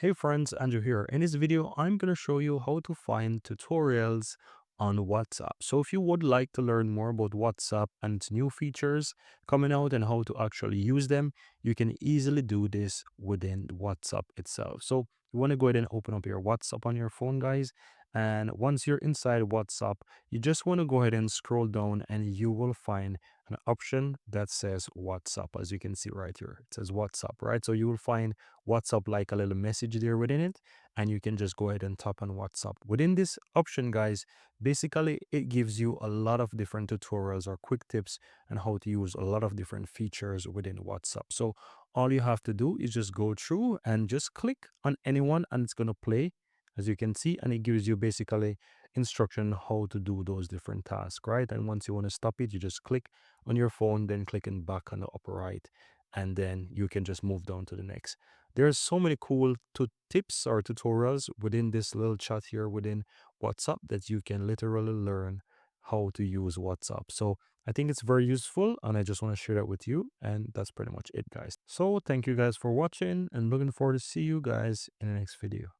Hey friends, Andrew here. In this video, I'm going to show you how to find tutorials on WhatsApp. So if you would like to learn more about WhatsApp and its new features coming out and how to actually use them, you can easily do this within WhatsApp itself. So you want to go ahead and open up your WhatsApp on your phone, guys. And once you're inside WhatsApp, you just want to go ahead and scroll down and you will find an option that says WhatsApp. As you can see right here, it says WhatsApp, right? So you will find WhatsApp like a little message there within it, and you can just go ahead and tap on WhatsApp. Within this option, guys, basically it gives you a lot of different tutorials or quick tips on how to use a lot of different features within WhatsApp. So all you have to do is just go through and just click on anyone and it's going to play, as you can see, and it gives you basically instruction how to do those different tasks, right? And once you want to stop it, you just click on your phone, then clicking back on the upper right, and then you can just move down to the next. There's so many cool tips or tutorials within this little chat here within WhatsApp that you can literally learn how to use WhatsApp. So I think it's very useful and I just want to share that with you. And that's pretty much it, guys. So thank you guys for watching and looking forward to see you guys in the next video.